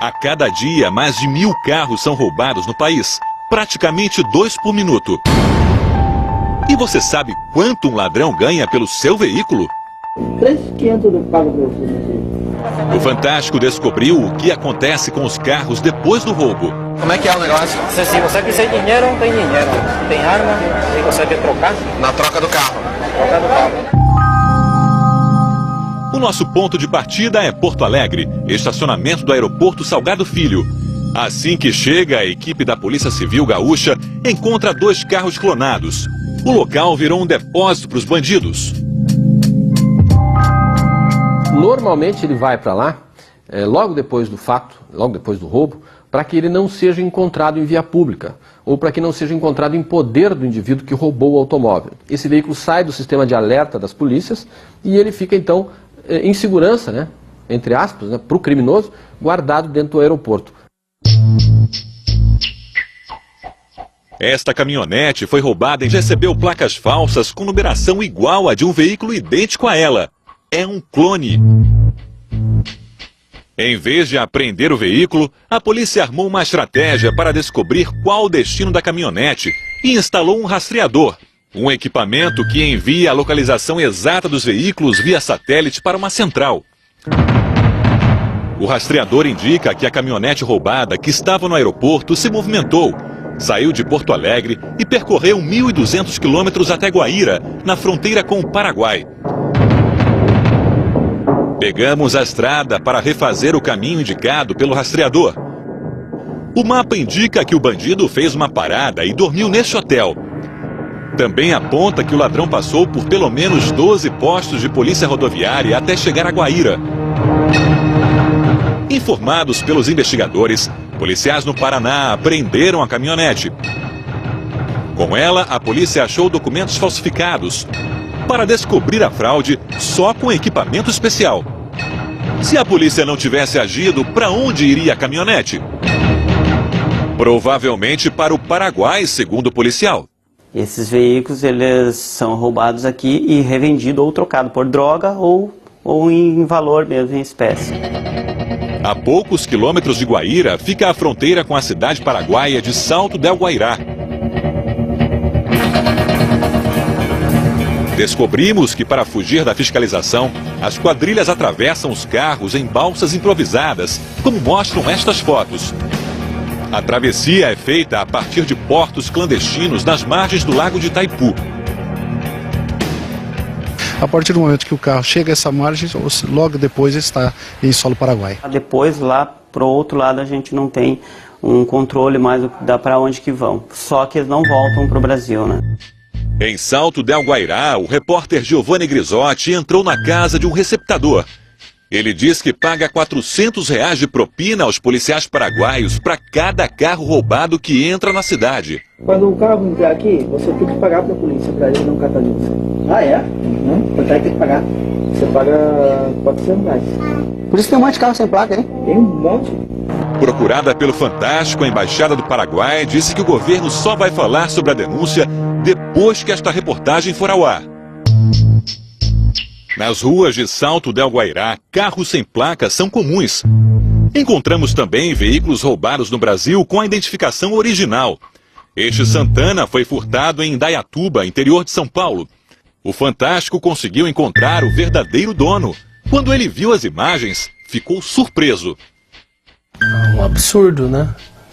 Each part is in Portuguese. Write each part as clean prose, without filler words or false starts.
A cada dia, mais de 1000 carros são roubados no país, praticamente 2 por minuto. E você sabe quanto um ladrão ganha pelo seu veículo? 3.500 eu pago por você. O Fantástico descobriu o que acontece com os carros depois do roubo. Como é que é o negócio? Se você quiser dinheiro, tem dinheiro. Tem arma, se você quer trocar, Na troca do carro. troca do carro. O nosso ponto de partida é Porto Alegre, estacionamento do aeroporto Salgado Filho. Assim que chega, a equipe da Polícia Civil Gaúcha encontra 2 carros clonados. O local virou um depósito para os bandidos. Normalmente ele vai para lá, logo depois do fato, logo depois do roubo, para que ele não seja encontrado em via pública, ou para que não seja encontrado em poder do indivíduo que roubou o automóvel. Esse veículo sai do sistema de alerta das polícias e ele fica então em segurança, né, entre aspas, né, para o criminoso, guardado dentro do aeroporto. Esta caminhonete foi roubada e recebeu placas falsas com numeração igual à de um veículo idêntico a ela. É um clone. Em vez de apreender o veículo, a polícia armou uma estratégia para descobrir qual o destino da caminhonete e instalou um rastreador, um equipamento que envia a localização exata dos veículos via satélite para uma central. O rastreador indica que a caminhonete roubada que estava no aeroporto se movimentou, saiu de Porto Alegre e percorreu 1.200 quilômetros até Guaíra, na fronteira com o Paraguai. Pegamos a estrada para refazer o caminho indicado pelo rastreador. O mapa indica que o bandido fez uma parada e dormiu neste hotel. Também aponta que o ladrão passou por pelo menos 12 postos de polícia rodoviária até chegar a Guaíra. Informados pelos investigadores, policiais no Paraná apreenderam a caminhonete. Com ela, a polícia achou documentos falsificados. Para descobrir a fraude só com equipamento especial. Se a polícia não tivesse agido, para onde iria a caminhonete? Provavelmente para o Paraguai, segundo o policial. Esses veículos eles são roubados aqui e revendidos ou trocados por droga ou em valor mesmo, em espécie. A poucos quilômetros de Guaíra fica a fronteira com a cidade paraguaia de Salto del Guairá. Descobrimos que, para fugir da fiscalização, as quadrilhas atravessam os carros em balsas improvisadas, como mostram estas fotos. A travessia é feita a partir de portos clandestinos nas margens do lago de Itaipu. A partir do momento que o carro chega a essa margem, logo depois está em solo paraguai. Depois, lá para o outro lado, a gente não tem um controle mais para onde que vão. Só que eles não voltam para o Brasil, né? Em Salto del Guairá, o repórter Giovanni Grisotti entrou na casa de um receptador. Ele diz que paga R$400 de propina aos policiais paraguaios para cada carro roubado que entra na cidade. Quando o carro entrar aqui, você tem que pagar para a polícia, para ele não catar de você. Ah, é? Você tem que pagar. Você paga R$400. Por isso tem um monte de carro sem placa, hein? Tem um monte. Procurada pelo Fantástico, a Embaixada do Paraguai disse que o governo só vai falar sobre a denúncia depois que esta reportagem for ao ar. Nas ruas de Salto del Guairá, carros sem placas são comuns. Encontramos também veículos roubados no Brasil com a identificação original. Este Santana foi furtado em Indaiatuba, interior de São Paulo. O Fantástico conseguiu encontrar o verdadeiro dono. Quando ele viu as imagens, ficou surpreso. Um absurdo, né?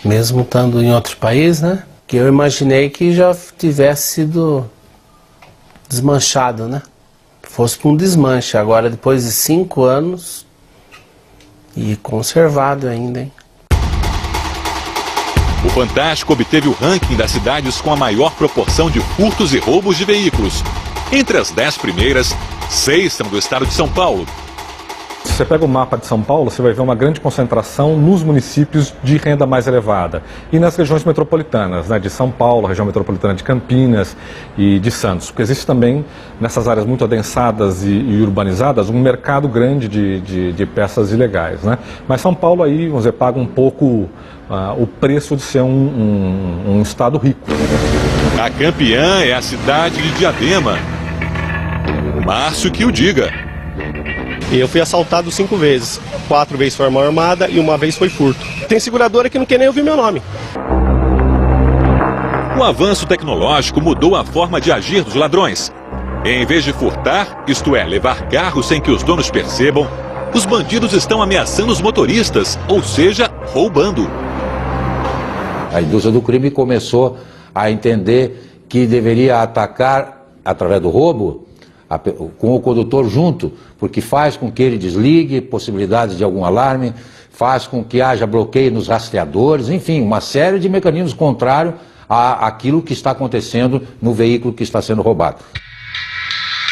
Mesmo estando em outro país, né? Que eu imaginei que já tivesse sido desmanchado, né? Fosse para um desmanche. Agora, depois de 5 anos, e conservado ainda, hein? O Fantástico obteve o ranking das cidades com a maior proporção de furtos e roubos de veículos. Entre as 10 primeiras, 6 são do estado de São Paulo. Se você pega o mapa de São Paulo, você vai ver uma grande concentração nos municípios de renda mais elevada e nas regiões metropolitanas, né, de São Paulo, região metropolitana de Campinas e de Santos. Porque existe também, nessas áreas muito adensadas e urbanizadas, um mercado grande de peças ilegais, né? Mas São Paulo aí, vamos dizer, paga um pouco o preço de ser um estado rico. A campeã é a cidade de Diadema. Márcio que o diga. E eu fui assaltado 5 vezes. 4 vezes foi mão armada e 1 vez foi furto. Tem seguradora que não quer nem ouvir meu nome. O avanço tecnológico mudou a forma de agir dos ladrões. Em vez de furtar, isto é, levar carros sem que os donos percebam, os bandidos estão ameaçando os motoristas, ou seja, roubando. A indústria do crime começou a entender que deveria atacar, através do roubo, com o condutor junto, porque faz com que ele desligue, possibilidades de algum alarme, faz com que haja bloqueio nos rastreadores, enfim, uma série de mecanismos contrários àquilo que está acontecendo no veículo que está sendo roubado.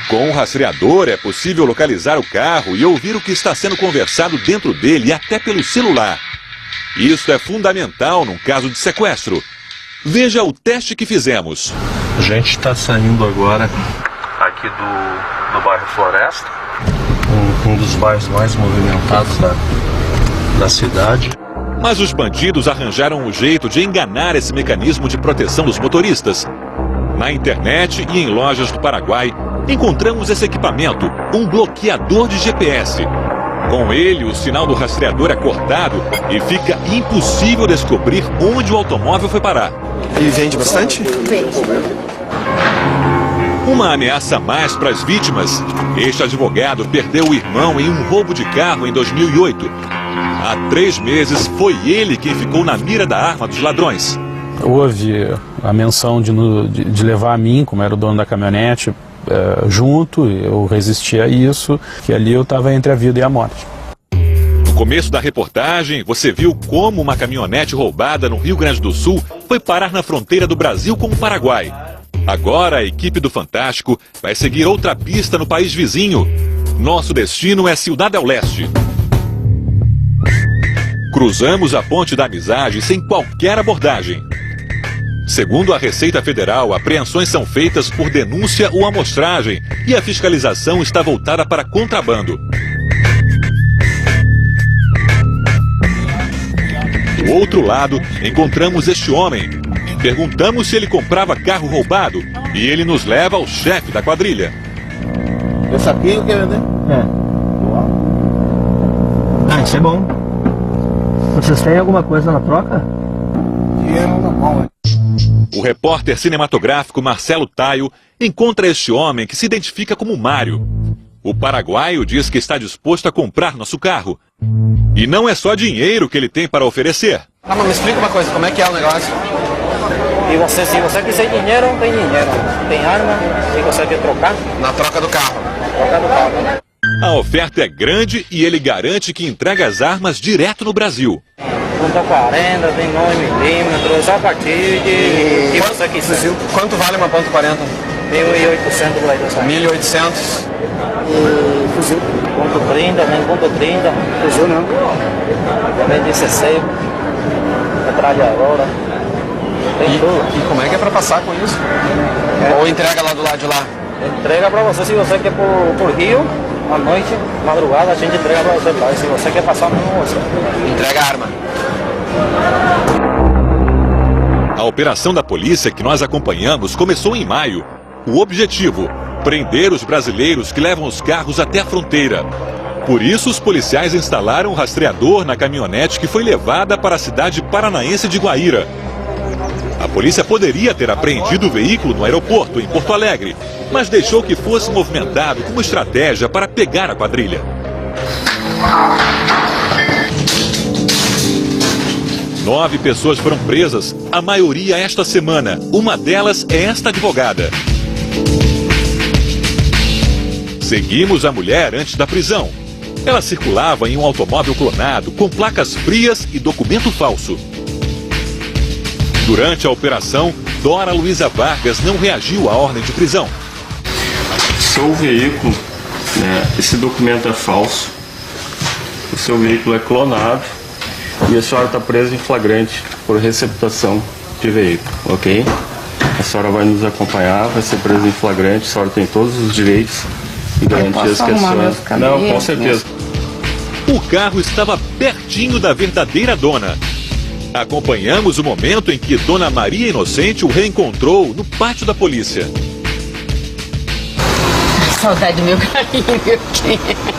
Com o rastreador é possível localizar o carro e ouvir o que está sendo conversado dentro dele, até pelo celular. Isso é fundamental num caso de sequestro. Veja o teste que fizemos. A gente está saindo agora aqui do bairro Floresta, um dos bairros mais movimentados da cidade. Mas os bandidos arranjaram um jeito de enganar esse mecanismo de proteção dos motoristas. Na internet e em lojas do Paraguai, encontramos esse equipamento, um bloqueador de GPS. Com ele, o sinal do rastreador é cortado e fica impossível descobrir onde o automóvel foi parar. E vende bastante? Vende. Uma ameaça a mais para as vítimas. Este advogado perdeu o irmão em um roubo de carro em 2008. Há 3 meses, foi ele quem ficou na mira da arma dos ladrões. Houve a menção de levar a mim, como era o dono da caminhonete, junto, eu resisti a isso, que ali eu estava entre a vida e a morte. No começo da reportagem, você viu como uma caminhonete roubada no Rio Grande do Sul foi parar na fronteira do Brasil com o Paraguai. Agora a equipe do Fantástico vai seguir outra pista no país vizinho. Nosso destino é Ciudad del Leste. Cruzamos a Ponte da Amizade sem qualquer abordagem. Segundo a Receita Federal, apreensões são feitas por denúncia ou amostragem e a fiscalização está voltada para contrabando. Do outro lado, encontramos este homem. Perguntamos se ele comprava carro roubado e ele nos leva ao chefe da quadrilha. Esse aqui eu quero vender? Ah, isso é bom. Vocês têm alguma coisa na troca? Dinheiro na mão. O repórter cinematográfico Marcelo Taio encontra este homem que se identifica como Mário. O paraguaio diz que está disposto a comprar nosso carro. E não é só dinheiro que ele tem para oferecer. Ah, mas me explica uma coisa, como é que é o negócio? E você, se você quiser dinheiro, tem dinheiro. Tem arma, se você quer trocar. Na troca do carro. Troca do carro. A oferta é grande e ele garante que entrega as armas direto no Brasil. Ponto 40, tem 9mm, a partir de que você quiser. Quanto vale uma ponto 40? 1.800 por aí, 1.800. Fuzil. Ponto 30, nem ponto 30. Fuzil não. Também 16. Metralhadora. Tem tudo. E como é que é pra passar com isso? Ou entrega lá do lado de lá? Entrega pra você, se você quer por Rio, à noite, madrugada, a gente entrega pra você lá. E se você quer passar, não você. Entrega a arma. A operação da polícia que nós acompanhamos começou em maio. O objetivo: prender os brasileiros que levam os carros até a fronteira. Por isso, os policiais instalaram um rastreador na caminhonete que foi levada para a cidade paranaense de Guaíra. A polícia poderia ter apreendido o veículo no aeroporto, em Porto Alegre, mas deixou que fosse movimentado como estratégia para pegar a quadrilha. Nove pessoas foram presas, a maioria esta semana. Uma delas é esta advogada. Seguimos a mulher antes da prisão. Ela circulava em um automóvel clonado, com placas frias e documento falso. Durante a operação, Dora Luiza Vargas não reagiu à ordem de prisão. Seu veículo, esse documento é falso, o seu veículo é clonado e a senhora está presa em flagrante por receptação de veículo, ok? A senhora vai nos acompanhar, vai ser presa em flagrante, a senhora tem todos os direitos e garantias que a senhora... Não, com certeza. O carro estava pertinho da verdadeira dona. Acompanhamos o momento em que Dona Maria Inocente o reencontrou no pátio da polícia. Saudade do meu carinho, meu querido.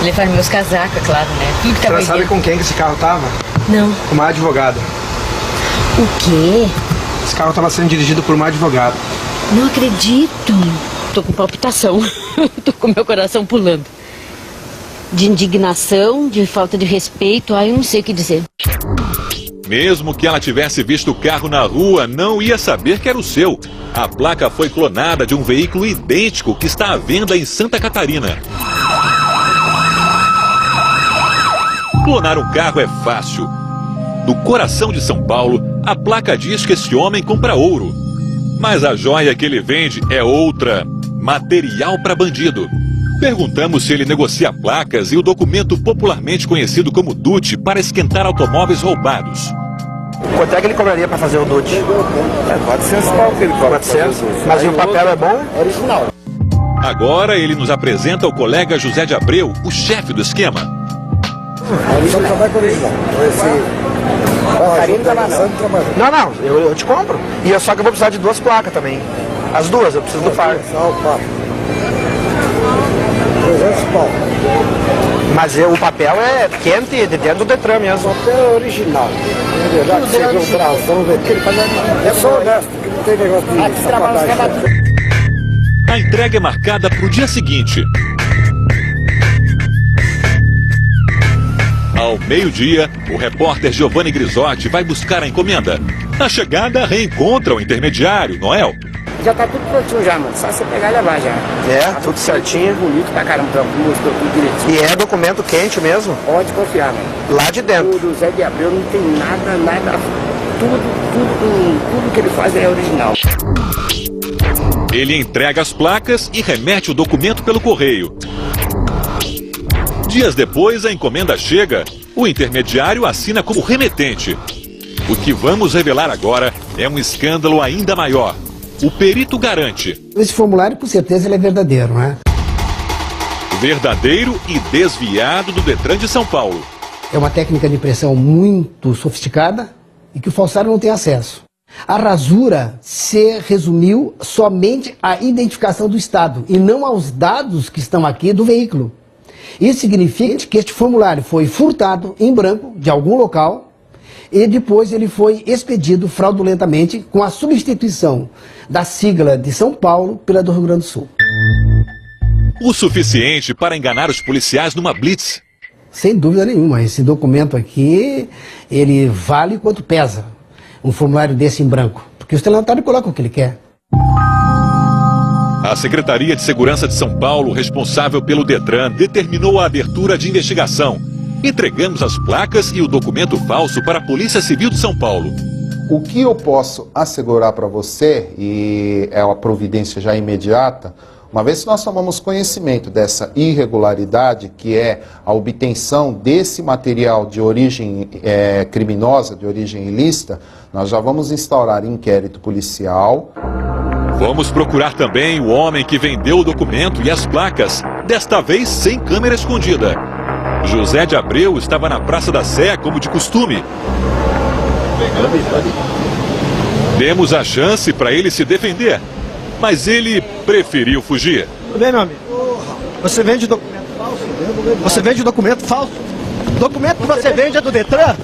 Ele faz meus casacos, claro, né? Tudo que tava aí sabe dentro. com quem que esse carro tava? Não. Com uma advogada. O quê? Esse carro tava sendo dirigido por uma advogada. Não acredito. Tô com palpitação. Tô com meu coração pulando. De indignação, de falta de respeito, eu não sei o que dizer. Mesmo que ela tivesse visto o carro na rua, não ia saber que era o seu. A placa foi clonada de um veículo idêntico que está à venda em Santa Catarina. Clonar um carro é fácil. No coração de São Paulo, a placa diz que esse homem compra ouro. Mas a joia que ele vende é outra, material para bandido. Perguntamos se ele negocia placas e o documento popularmente conhecido como DUT para esquentar automóveis roubados. Quanto é que ele cobraria para fazer o DUT? 400 pau que ele cobra. 400? Mas o papel é bom? Original. Agora ele nos apresenta o colega José de Abreu, o chefe do esquema. Não, eu te compro. E só que eu vou precisar de 2 placas também. As 2, eu preciso do par. 300 pau. Mas o papel é quente, de dentro do Detran mesmo. O papel é original. É verdade, você viu o braço, vamos ver. É só honesto, que não tem negócio de sapatagem. A entrega é marcada para o dia seguinte. Ao meio-dia, o repórter Giovanni Grisotti vai buscar a encomenda. Na chegada, reencontra o intermediário, Noel. Já tá tudo prontinho já, mano. Só você pegar e levar já. É, tudo certinho. Bonito pra caramba, mostrou tudo direitinho. E é documento quente mesmo? Pode confiar, mano. Lá de dentro. O do Zé de Abreu não tem nada. Tudo que ele faz é original. Ele entrega as placas e remete o documento pelo correio. Dias depois, a encomenda chega. O intermediário assina como remetente. O que vamos revelar agora é um escândalo ainda maior. O perito garante. Esse formulário, com certeza, ele é verdadeiro, não é? Verdadeiro e desviado do Detran de São Paulo. É uma técnica de impressão muito sofisticada e que o falsário não tem acesso. A rasura se resumiu somente à identificação do Estado e não aos dados que estão aqui do veículo. Isso significa que este formulário foi furtado em branco de algum local e depois ele foi expedido fraudulentamente com a substituição da sigla de São Paulo pela do Rio Grande do Sul. O suficiente para enganar os policiais numa blitz. Sem dúvida nenhuma, esse documento aqui, ele vale quanto pesa um formulário desse em branco, porque o estelionatário coloca o que ele quer. A Secretaria de Segurança de São Paulo, responsável pelo Detran, determinou a abertura de investigação. Entregamos as placas e o documento falso para a Polícia Civil de São Paulo. O que eu posso assegurar para você, e é uma providência já imediata, uma vez que nós tomamos conhecimento dessa irregularidade, que é a obtenção desse material de origem criminosa, de origem ilícita, nós já vamos instaurar inquérito policial. Vamos procurar também o homem que vendeu o documento e as placas, desta vez sem câmera escondida. José de Abreu estava na Praça da Sé, como de costume. Demos a chance para ele se defender, mas ele preferiu fugir. Tudo bem, meu amigo? Você vende documento falso? Você vende documento falso? Documento que você vende é do Detran?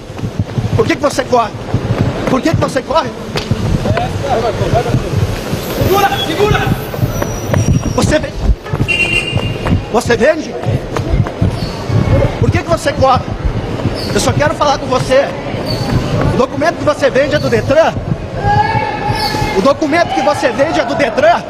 Por que você corre? Por que você corre? Segura! Você vende? Por que você corre? Eu só quero falar com você. O documento que você vende é do Detran? O documento que você vende é do Detran?